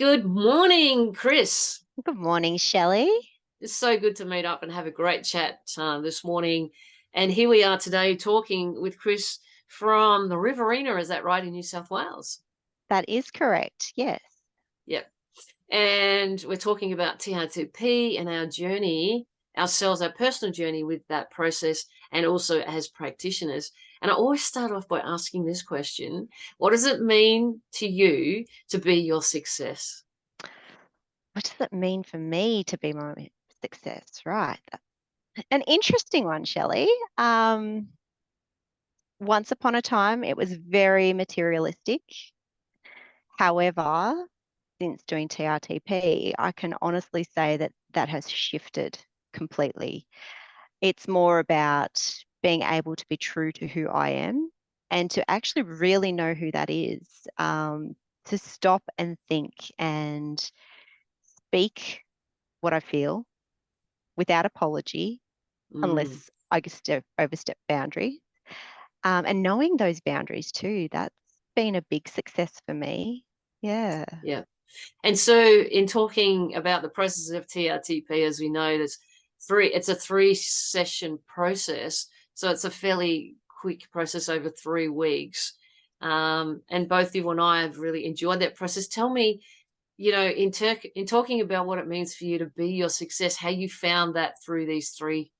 Good morning, Chris. Good morning, Shelley. It's so good to meet up and have a great chat this morning. And here we are today talking with Chris from the Riverina. Is that right, in New South Wales? That is correct. Yes, Yep. And we're talking about TRTP and our journey, ourselves, our personal journey with that process, and also as practitioners. And I always start off by asking this question: what does it mean to you to be your success? what does it mean for me to be my success? Right. An interesting one, Shelley. Um, Once upon a time, it was very materialistic. However, since doing TRTP, I can honestly say that that has shifted completely. It's more about being able to be true to who I am and to actually really know who that is, to stop and think and speak what I feel without apology, Mm, unless I overstep boundaries. And knowing those boundaries too, that's been a big success for me. Yeah. yeah. And so in talking about the process of TRTP, as we know, it's a 3 session process. So it's a fairly quick process over 3 weeks. And both you and I have really enjoyed that process. Tell me, in talking about what it means for you to be your success, how you found that through these 3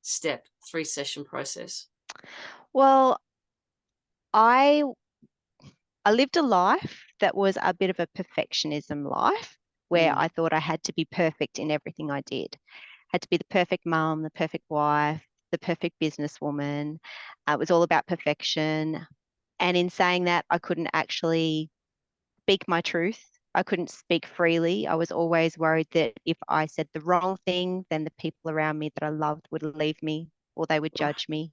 session process. Well, I I lived a life that was a bit of a perfectionism life where Mm, I thought I had to be perfect in everything I did. Had to be the perfect mum, the perfect wife, the perfect businesswoman. It was all about perfection. And in saying that, I couldn't actually speak my truth. I couldn't speak freely. I was always worried that if I said the wrong thing, then the people around me that I loved would leave me or they would right. judge me.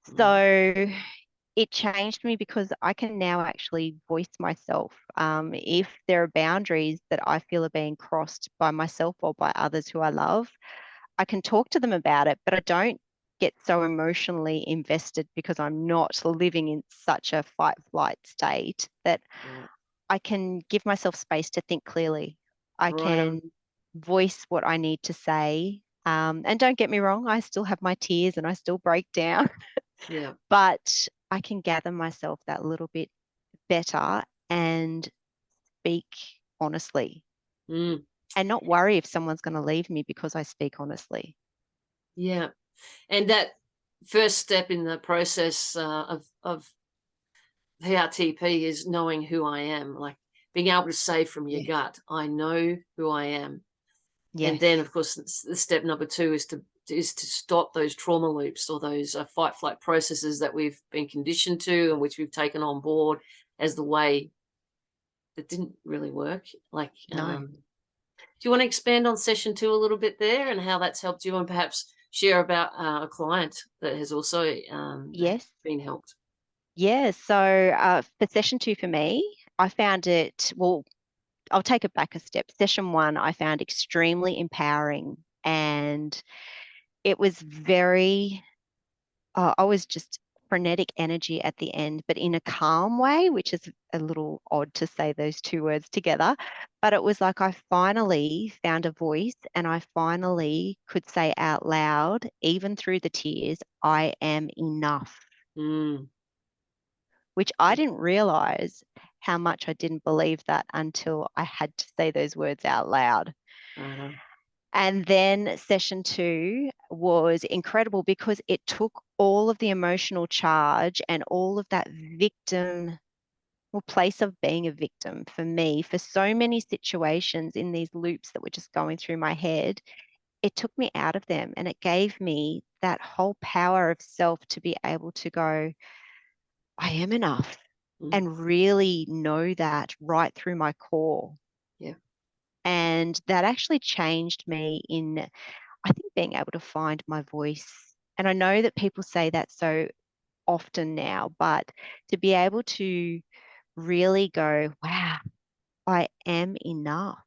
Mm, So it changed me because I can now actually voice myself. If there are boundaries that I feel are being crossed by myself or by others who I love, I can talk to them about it, but I don't get so emotionally invested because I'm not living in such a fight flight state that right. I can give myself space to think clearly. I Right on. can voice what I need to say. And don't get me wrong, I still have my tears and I still break down, Yeah. but I can gather myself that little bit better and speak honestly Mm, and not worry if someone's going to leave me because I speak honestly. yeah. And that first step in the process of PRTP is knowing who I am, like being able to say from your Yes. gut, I know who I am. And then, Yes. of course, the step number two is to stop those trauma loops or those fight flight processes that we've been conditioned to and which we've taken on board as the way that didn't really work. Like, No. do you want to expand on session two a little bit there and how that's helped you, and perhaps share about a client that has also Yes. been helped? Yeah. So for session two for me, I found it, well, I'll take it back a step. Session one, I found extremely empowering and it was very, I was just frenetic energy at the end, but in a calm way, which is a little odd to say those two words together. But it was like I finally found a voice and I finally could say out loud, even through the tears, I am enough, Mm, which I didn't realize how much I didn't believe that until I had to say those words out loud. right on. And then session two was incredible because it took all of the emotional charge and all of that victim or place of being a victim for me for so many situations in these loops that were just going through my head. It took me out of them and it gave me that whole power of self to be able to go, I am enough Mm, and really know that right through my core. yeah. And that actually changed me in, I think, being able to find my voice. And I know that people say that so often now, but to be able to really go, wow, I am enough.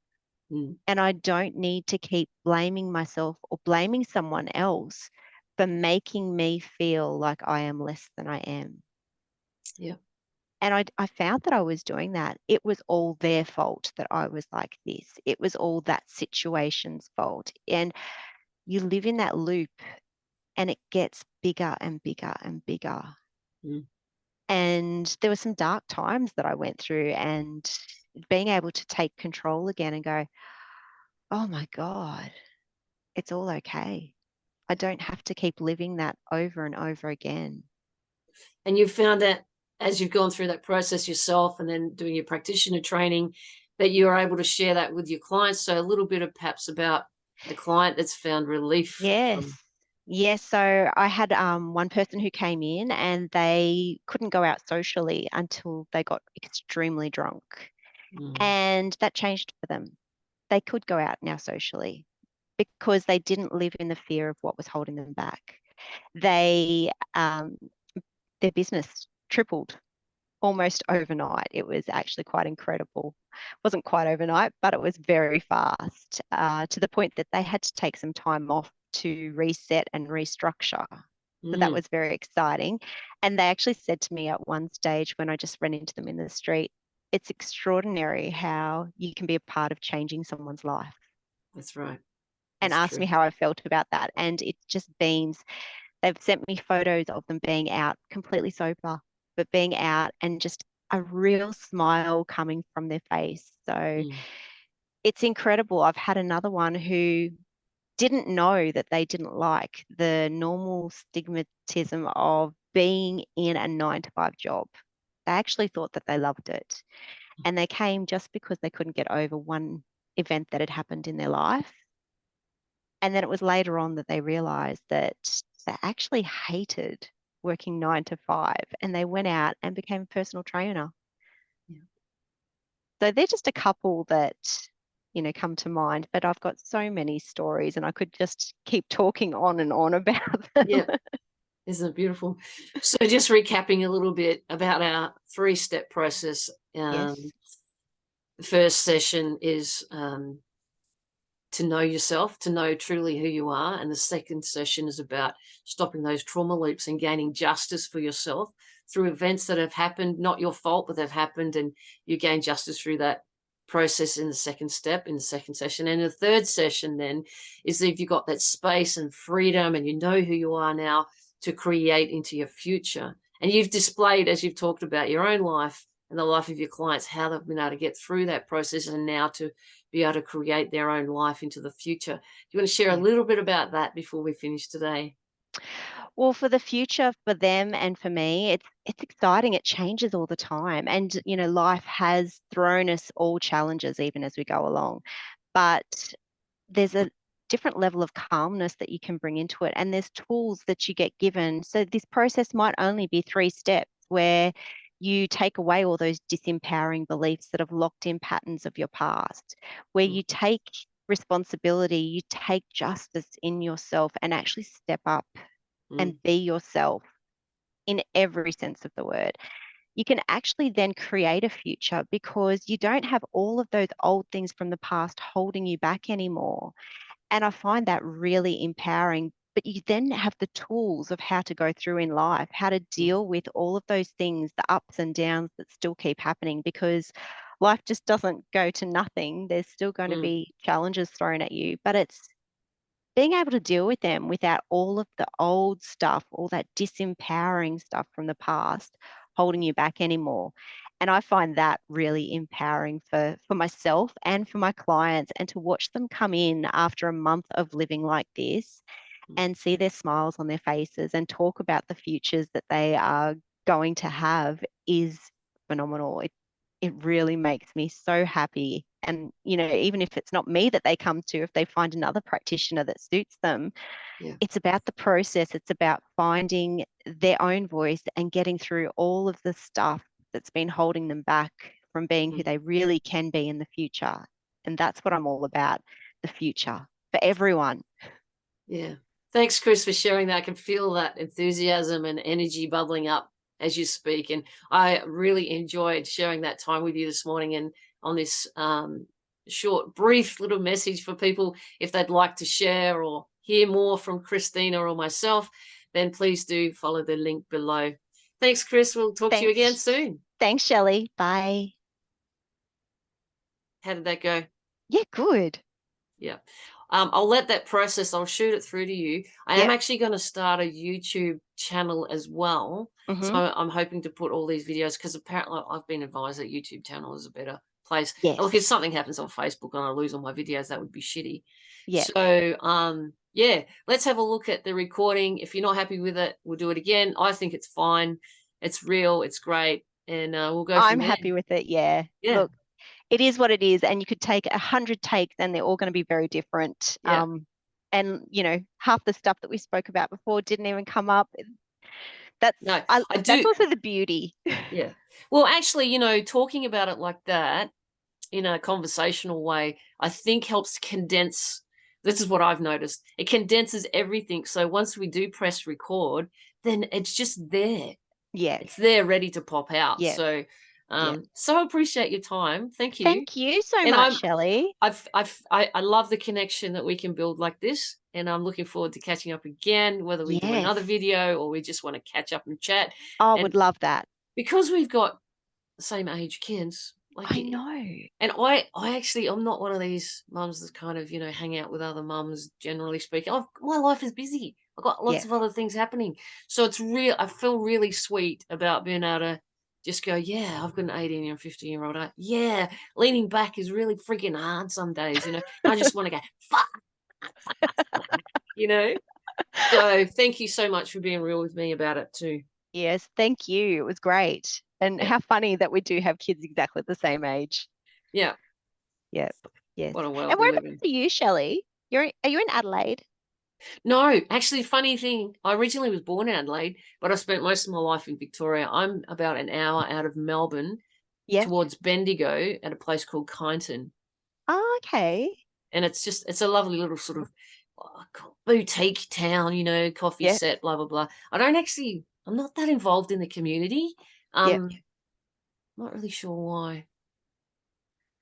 Mm, And I don't need to keep blaming myself or blaming someone else for making me feel like I am less than I am. yeah. And I found that I was doing that. It was all their fault that I was like this. It was all that situation's fault. And you live in that loop and it gets bigger and bigger and bigger. Mm. And there were some dark times that I went through, and being able to take control again and go, oh my God, it's all okay. I don't have to keep living that over and over again. And you found that as you've gone through that process yourself and then doing your practitioner training, that you're able to share that with your clients. So a little bit of perhaps about the client that's found relief Yes. from. Yes. So I had one person who came in and they couldn't go out socially until they got extremely drunk. Mm, And that changed for them. They could go out now socially because they didn't live in the fear of what was holding them back. They, their business tripled almost overnight. It was actually quite incredible. Wasn't quite overnight, but it was very fast, to the point that they had to take some time off to reset and restructure. So that mm, was very exciting. And they actually said to me at one stage when I just ran into them in the street, it's extraordinary how you can be a part of changing someone's life, that's right. and That's asked true. me how I felt about that. And it just beams. They've sent me photos of them being out completely sober, but being out and just a real smile coming from their face. So Mm, it's incredible. I've had another one who didn't know that they didn't like the normal stigmatism of being in a 9 to 5 job. They actually thought that they loved it. And they came just because they couldn't get over one event that had happened in their life. And then it was later on that they realized that they actually hated working 9 to 5, and they went out and became a personal trainer. yeah. So they're just a couple that, come to mind, but I've got so many stories and I could just keep talking on and on about them. Yeah. Isn't it beautiful? So just recapping a little bit about our three-step process. Yes. The first session is to know yourself, to know truly who you are. And the second session is about stopping those trauma loops and gaining justice for yourself through events that have happened, not your fault, but they've happened. And you gain justice through that process in the second step, in the second session. And the third session then is if you've got that space and freedom and you know who you are now to create into your future. And you've displayed, as you've talked about your own life and the life of your clients, how they've been able to get through that process and now to be able to create their own life into the future. Do you want to share a Yeah. little bit about that before we finish today? Well, for the future, for them and for me, it's exciting. It changes all the time. And, life has thrown us all challenges even as we go along. But there's a different level of calmness that you can bring into it. And there's tools that you get given. So this process might only be 3 steps where you take away all those disempowering beliefs that have locked in patterns of your past, where Mm, you take responsibility, you take justice in yourself and actually step up and mm, be yourself in every sense of the word. You can actually then create a future because you don't have all of those old things from the past holding you back anymore. And I find that really empowering. But you then have the tools of how to go through in life, how to mm, deal with all of those things, the ups and downs that still keep happening, because life just doesn't go to nothing. There's still going to mm, be challenges thrown at you, but it's being able to deal with them without all of the old stuff, all that disempowering stuff from the past holding you back anymore. And I find that really empowering for myself and for my clients, and to watch them come in after a month of living like this mm. and see their smiles on their faces and talk about the futures that they are going to have is phenomenal. It really makes me so happy. And, even if it's not me that they come to, if they find another practitioner that suits them, Yeah. it's about the process. It's about finding their own voice and getting through all of the stuff that's been holding them back from being who Mm, they really can be in the future. And that's what I'm all about, the future for everyone. yeah. Thanks, Chris, for sharing that. I can feel that enthusiasm and energy bubbling up as you speak. And I really enjoyed sharing that time with you this morning and on this short, brief little message for people. If they'd like to share or hear more from Christina or myself, then please do follow the link below. Thanks, Chris. We'll talk to you again Thanks. soon. Thanks, Shelley. Bye. How did that go? Yeah, good. Yeah. I'll let that process, I'll shoot it through to you. I am Yep. actually going to start a YouTube channel as well. So Mm-hmm. I'm hoping to put all these videos because apparently I've been advised that YouTube channel is a better place. Look, if Yes. something happens on Facebook and I lose all my videos, that would be shitty. Yep. So yeah, let's have a look at the recording. If you're not happy with it, we'll do it again. I think it's fine. It's real. It's great. And we'll go I'm from there. happy with it. Yeah. Yeah. Look, it is what it is, and you could take 100 takes, and they're all going to be very different. Yeah. And half the stuff that we spoke about before didn't even come up. That's No, I that's do. also the beauty. Yeah. Well, actually, talking about it like that in a conversational way, I think helps condense. This is what I've noticed. It condenses everything. So once we do press record, then it's just there. Yeah. It's there ready to pop out. Yeah. So, Yeah. so I appreciate your time. Thank you. Thank you so And much, Shelley. I love the connection that we can build like this. And I'm looking forward to catching up again, whether we do another Yes. video or we just want to catch up and chat. I And would love that. because we've got the same age kids, like I know. and I actually I'm not one of these mums that kind of, hang out with other mums, generally speaking. My life is busy. I've got lots Yeah. of other things happening. So it's real I feel really sweet about being able to just go, yeah, I've got an 18 and 15-year-old. Yeah, leaning back is really freaking hard some days, And I just want to go, fuck, you know? So thank you so much for being real with me about it too. Yes, thank you. It was great. And Yeah. how funny that we do have kids exactly the same age. Yeah. Yep. Yes. What a And world we live whereabouts in. are you, Shelley? Are you in Adelaide? No, actually, funny thing, I originally was born in Adelaide, but I spent most of my life in Victoria. I'm about an hour out of Melbourne Yep. towards Bendigo at a place called Kyneton. Oh, okay. And it's a lovely little sort of boutique town, coffee Yep. set, blah, blah, blah. I'm not that involved in the community. Yep. Not really sure why.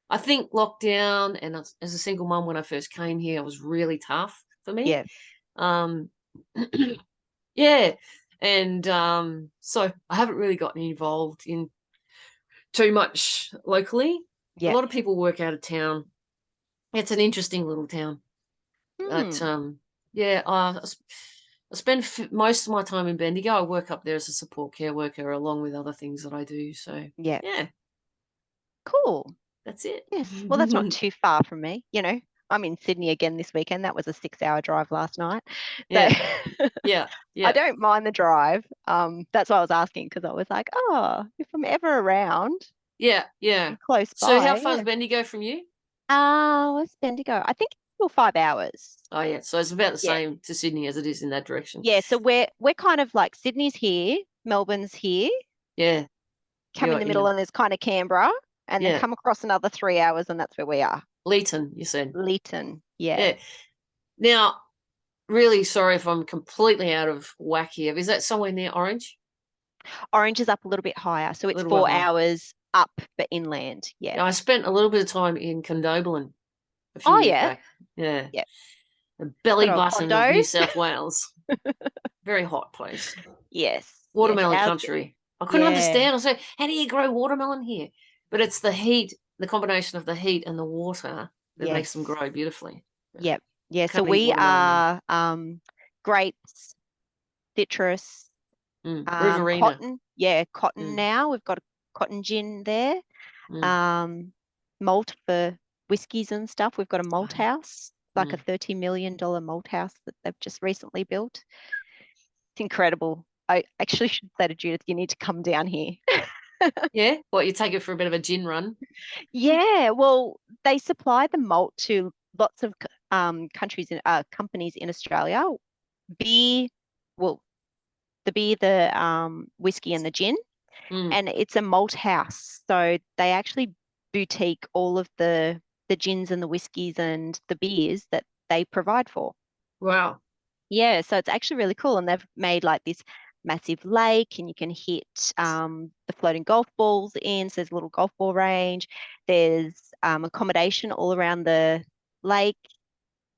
I think lockdown and as a single mum when I first came here, it was really tough for me. Yep. Um, Yeah, and, so I haven't really gotten involved in too much locally. A Yep. lot of people work out of town. It's an interesting little town, but, Hmm. yeah, I spend most of my time in Bendigo. I work up there as a support care worker along with other things that I do, so, Yep. yeah, Cool. that's it. Yes. Well, that's not too far from me. I'm in Sydney again this weekend. That was a 6-hour drive last night. So Yeah, yeah, I yeah, don't mind the drive. That's why I was asking because I was like, oh, if I'm ever around yeah, yeah. and close So how by, far is yeah. Bendigo from you? Where's Bendigo? I think it's still 5 hours. Oh, yeah, so it's about the Yeah. same to Sydney as it is in that direction. Yeah. So we're kind of like Sydney's here, Melbourne's here, Yeah, come in you're the middle, in and there's kind of Canberra, and then yeah, come across another 3 hours, and that's where we are. Leeton, you said. Leeton. Yeah. Yeah. Now, really sorry if I'm completely out of whack here. Is that somewhere near Orange? Orange is up a little bit higher. So A it's little bit four higher. hours up, but inland. Yeah. Yeah, I spent a little bit of time in Condobolin a few Oh, years yeah. back. Yeah. Yeah. The belly Good old button of condo. New South Wales. Very hot place. Yes. Yes. Watermelon Ours, country. I couldn't yeah. understand. I said, how do you grow watermelon here? But it's the heat, the combination of the heat and the water that makes them Yes. grow beautifully. Yeah. Yep. Yeah. So Can't eat we watermelon though. are grapes, citrus, Riverina. cotton. Yeah, cotton Mm, now. We've got a cotton gin there. mm. Um, malt for whiskies and stuff. We've got a malt house, like a Mm. $30 million malt house that they've just recently built. It's incredible. I actually should say to Judith, you need to come down here. Yeah? What, you take it for a bit of a gin run? Yeah, well, they supply the malt to lots of countries and companies in Australia. Beer, well, the beer, the whiskey, and the gin, Mm. and it's a malt house. So they actually boutique all of the gins and the whiskies and the beers that they provide for. Wow. Yeah, so it's actually really cool. And they've made like this massive lake, and you can hit the floating golf balls in. So there's a little golf ball range. There's accommodation all around the lake.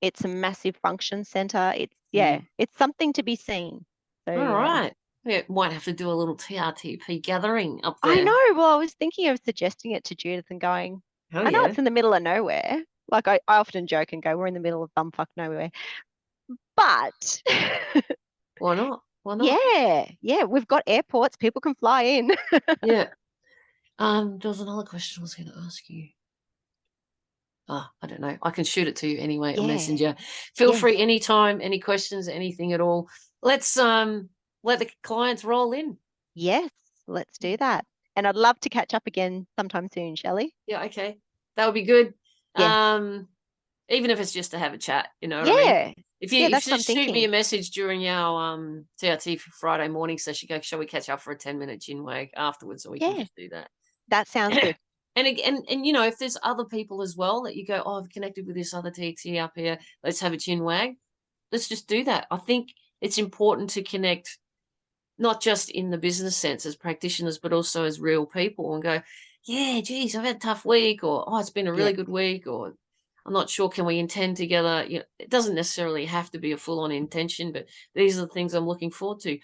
It's a massive function center. It's, yeah, Mm. it's something to be seen. So All right. Yeah, might have to do a little TRTP gathering up I there. know. Well, I was thinking of suggesting it to Judith and going, Hell I know yeah. it's in the middle of nowhere. Like I often joke and go, we're in the middle of bumfuck nowhere. But Why not? Why not? yeah, we've got airports. People can fly in. Yeah. There was another question I was going to ask you. I don't know. I can shoot it to you anyway on Yeah. Messenger. Feel Yes. free anytime, any questions, anything at all. Let's let the clients roll in. Yes. Let's do that. And I'd love to catch up again sometime soon, Shelley. Yeah, okay. That would be good. Yes. Even if it's just to have a chat, you know what I mean? Yeah. If Yeah, you that's what I'm just shoot me a thinking. message during our TRT for Friday morning session, go, shall we catch up for a 10-minute gin wag afterwards, so we can Yeah, just do that. that sounds good. And you know, if there's other people as well that you go, oh, I've connected with this other TT up here, let's have a chin wag. Let's just do that. I think it's important to connect not just in the business sense as practitioners, but also as real people and go, yeah, geez, I've had a tough week, or oh, it's been a really Yep. good week, or I'm not sure, can we intend together? You know, it doesn't necessarily have to be a full-on intention, but these are the things I'm looking forward to.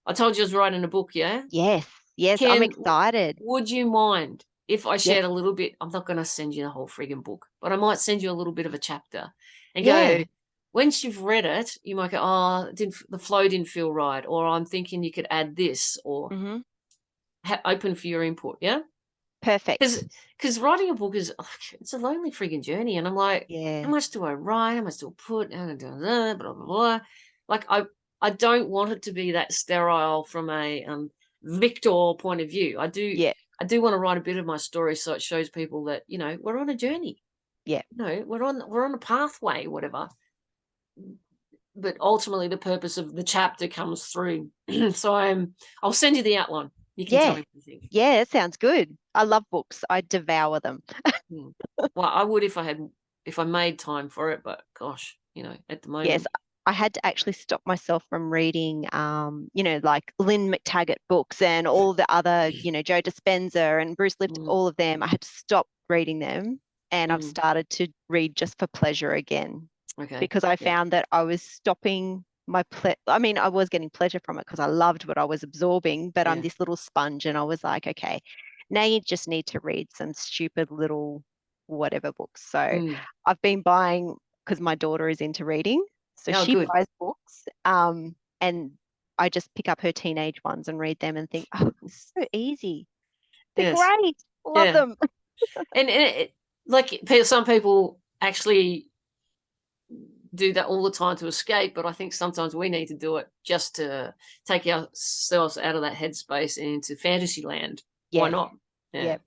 I told you I was writing a book, yeah? Yes. Yes, I'm Can excited. would you mind if I Yes. shared a little bit? I'm not going to send you the whole frigging book, but I might send you a little bit of a chapter and go, Yeah. once you've read it, you might go, oh, the flow didn't feel right, or I'm thinking you could add this, or Mm-hmm. open for your input, yeah? Perfect. Because writing a book is it's a lonely frigging journey, and I'm like, how Yeah. much do I write? How much do I put? Blah, blah, blah, blah. Like I don't want it to be that sterile from a victor point of view. Yeah. I do want to write a bit of my story so it shows people that, you know, we're on a journey. Yeah. You know, we're on a pathway, whatever. But ultimately the purpose of the chapter comes through. So I'll send you the outline. You can tell Yeah. me what you think. Yeah, it sounds good. I love books. I devour them. Mm. Well, I would if I made time for it, but gosh, you know, at the Yes, moment. I had to actually stop myself from reading, like Lynn McTaggart books and all the other, Joe Dispenza and Bruce Lipton, Mm, all of them. I had to stop reading them, and I've mm, started to read just for pleasure again okay. because I Yeah. found that I was stopping I mean, I was getting pleasure from it because I loved what I was absorbing, but I'm Yeah. this little sponge, and I was like, okay, now you just need to read some stupid little whatever books. So Mm. I've been buying because my daughter is into reading. So Oh, she good. buys books, and I just pick up her teenage ones and read them and think, oh, it's so easy. They're Yes. great. Love Yeah. them. And like some people actually do that all the time to escape, but I think sometimes we need to do it just to take ourselves out of that headspace and into fantasy land. Why Yeah. not? Yeah. Yep.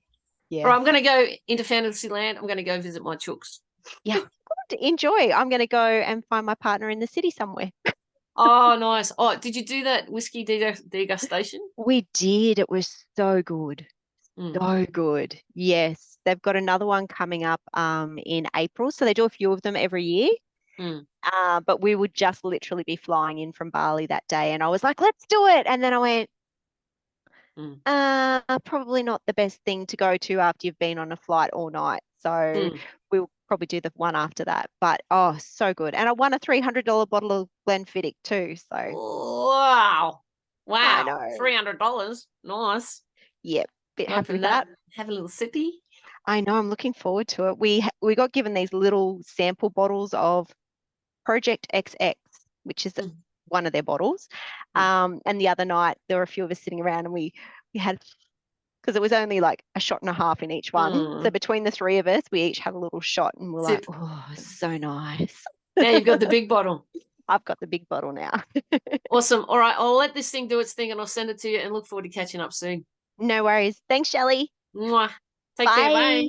All right, Yes. I'm going to go into fantasy land. I'm going to go visit my chooks. Yeah. Good. Enjoy. I'm going to go and find my partner in the city somewhere. Oh, nice. Oh, did you do that whiskey degustation? We did. It was so good. Mm, So good. Yes. They've got another one coming up in April. So they do a few of them every year. mm, But we would just literally be flying in from Bali that day. And I was like, let's do it. And then I went, mm, probably not the best thing to go to after you've been on a flight all night. So mm. we'll probably do the one after that. But oh, so good. And I won a $300 bottle of Glenfiddich too. So Wow. I Wow. know. $300. Nice. Yep. Bit happy Open with that. that. Have a little sippy. I know. I'm looking forward to it. We got given these little sample bottles of Project XX, which is Mm, one of their bottles. mm, And the other night there were a few of us sitting around, and we had, because it was only like a shot and a half in each one. So mm. between the three of us, we each had a little shot, and we're like, Sip. oh, so nice. Now you've got the big bottle. I've got the big bottle now. Awesome. All right. I'll let this thing do its thing and I'll send it to you and look forward to catching up soon. No worries. Thanks, Shelley. Mwah. Take care. Bye. Bye.